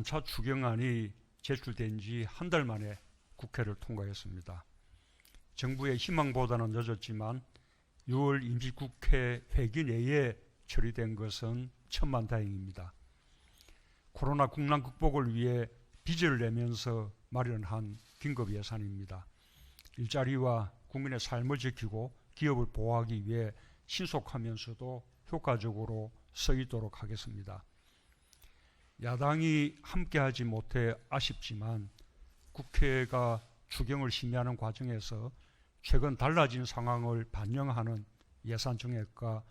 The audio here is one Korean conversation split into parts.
3차 추경안이 제출된 지 한 달 만에 국회를 통과했습니다. 정부의 희망보다는 늦었지만 6월 임시국회 회기 내에 처리된 것은 천만다행입니다. 코로나 국난 극복을 위해 빚을 내면서 마련한 긴급 예산입니다. 일자리와 국민의 삶을 지키고 기업을 보호하기 위해 신속하면서도 효과적으로 쓰이도록 하겠습니다. 야당이 함께하지 못해 아쉽지만 국회가 추경을 심의하는 과정에서 최근 달라진 상황을 반영하는 예산 정액과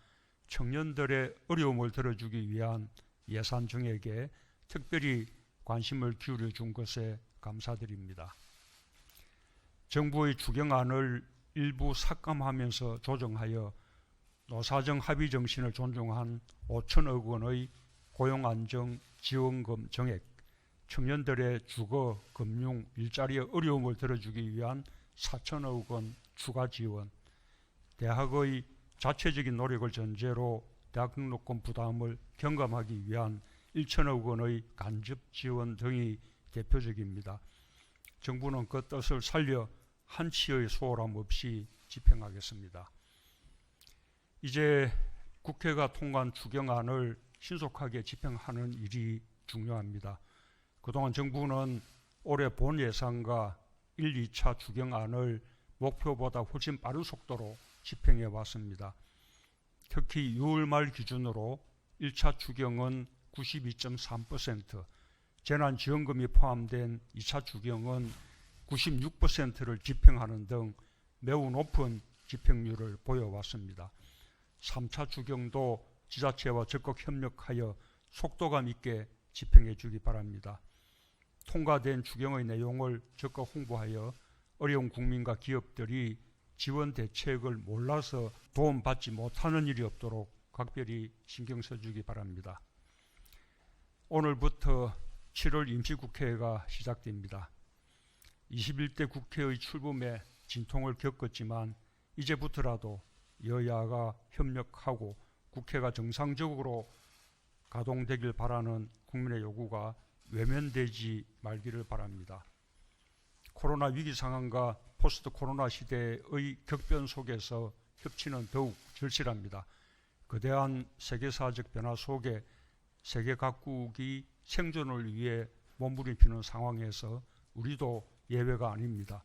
청년들의 어려움을 들어주기 위한 예산 정액에 특별히 관심을 기울여 준 것에 감사드립니다. 정부의 추경안을 일부 삭감하면서 조정하여 노사정 합의 정신을 존중한 5천억 원의 고용안정지원금 정액, 청년들의 주거, 금융, 일자리의 어려움을 들어주기 위한 4천억 원 추가 지원, 대학의 자체적인 노력을 전제로 대학 등록금 부담을 경감하기 위한 1천억 원의 간접 지원 등이 대표적입니다. 정부는 그 뜻을 살려 한치의 소홀함 없이 집행하겠습니다. 이제 국회가 통과한 추경안을 신속하게 집행하는 일이 중요합니다. 그동안 정부는 올해 본 예산과 1, 2차 추경안을 목표보다 훨씬 빠른 속도로 집행해 왔습니다. 특히 6월 말 기준으로 1차 추경은 92.3%, 재난지원금이 포함된 2차 추경은 96%를 집행하는 등 매우 높은 집행률을 보여왔습니다. 3차 추경도 지자체와 적극 협력하여 속도감 있게 집행해 주기 바랍니다. 통과된 추경의 내용을 적극 홍보하여 어려운 국민과 기업들이 지원 대책을 몰라서 도움받지 못하는 일이 없도록 각별히 신경 써주기 바랍니다. 오늘부터 7월 임시국회가 시작됩니다. 21대 국회의 출범에 진통을 겪었지만 이제부터라도 여야가 협력하고 국회가 정상적으로 가동되길 바라는 국민의 요구가 외면되지 말기를 바랍니다. 코로나 위기 상황과 포스트 코로나 시대의 격변 속에서 협치는 더욱 절실합니다. 거대한 세계사적 변화 속에 세계 각국이 생존을 위해 몸부림치는 상황에서 우리도 예외가 아닙니다.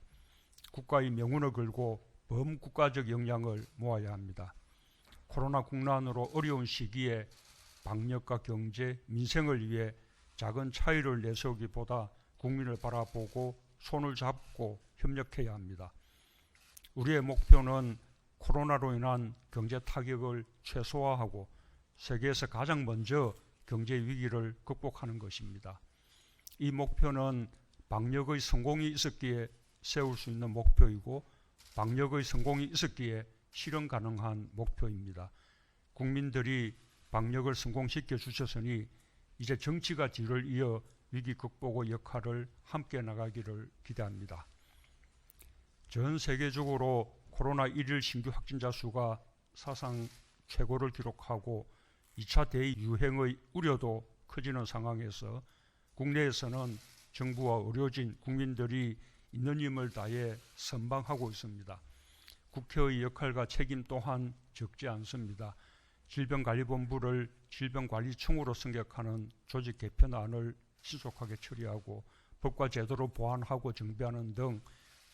국가의 명운을 걸고 범국가적 역량을 모아야 합니다. 코로나 국난으로 어려운 시기에 방역과 경제, 민생을 위해 작은 차이를 내세우기보다 국민을 바라보고 손을 잡고 협력해야 합니다. 우리의 목표는 코로나로 인한 경제 타격을 최소화하고 세계에서 가장 먼저 경제 위기를 극복하는 것입니다. 이 목표는 방역의 성공이 있었기에 세울 수 있는 목표이고 방역의 성공이 있었기에 실현 가능한 목표입니다. 국민들이 방역을 성공시켜 주셨으니 이제 정치가 뒤를 이어 위기 극복의 역할을 함께 나가기를 기대합니다. 전 세계적으로 코로나 1일 신규 확진자 수가 사상 최고를 기록하고 2차 대유행의 우려도 커지는 상황에서 국내에서는 정부와 의료진, 국민들이 있는 힘을 다해 선방하고 있습니다. 국회의 역할과 책임 또한 적지 않습니다. 질병관리본부를 질병관리청으로 승격하는 조직 개편안을 신속하게 처리하고 법과 제도를 보완하고 정비하는 등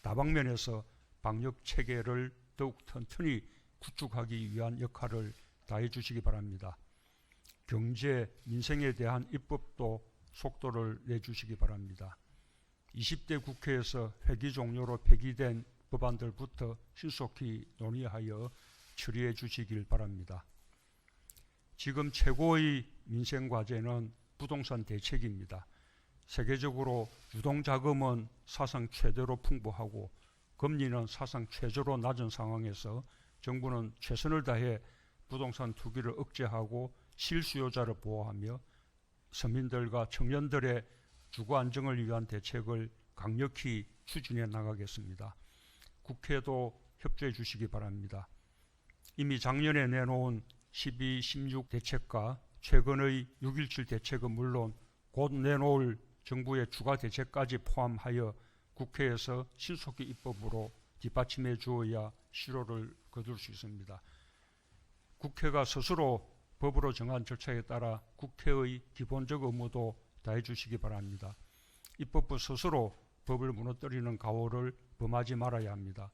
다방면에서 방역 체계를 더욱 튼튼히 구축하기 위한 역할을 다해 주시기 바랍니다. 경제, 민생에 대한 입법도 속도를 내주시기 바랍니다. 20대 국회에서 회기 종료로 폐기된 법안들부터 신속히 논의하여 처리해 주시길 바랍니다. 지금 최고의 민생 과제는 부동산 대책입니다. 세계적으로 유동자금은 사상 최대로 풍부하고 금리는 사상 최저로 낮은 상황에서 정부는 최선을 다해 부동산 투기를 억제하고 실수요자를 보호하며 서민들과 청년들의 주거 안정을 위한 대책을 강력히 추진해 나가겠습니다. 국회도 협조해 주시기 바랍니다. 이미 작년에 내놓은 12, 16 대책과 최근의 6.17 대책은 물론 곧 내놓을 정부의 추가 대책까지 포함하여 국회에서 신속히 입법으로 뒷받침해 주어야 실효를 거둘 수 있습니다. 국회가 스스로 법으로 정한 절차에 따라 국회의 기본적 의무도 다해 주시기 바랍니다. 입법부 스스로 법을 무너뜨리는 가오를 범하지 말아야 합니다.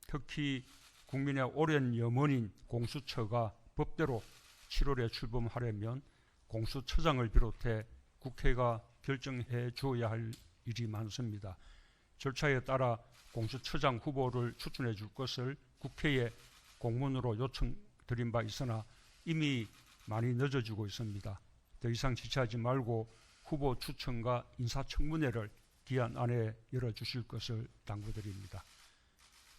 특히 국민의 오랜 염원인 공수처가 법대로 7월에 출범하려면 공수처장을 비롯해 국회가 결정해 주어야 할 일이 많습니다. 절차에 따라 공수처장 후보를 추천해 줄 것을 국회에 공문으로 요청드린 바 있으나 이미 많이 늦어지고 있습니다. 더 이상 지체하지 말고 후보 추천과 인사청문회를 기한 안에 열어주실 것을 당부드립니다.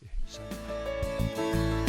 예, 이상입니다.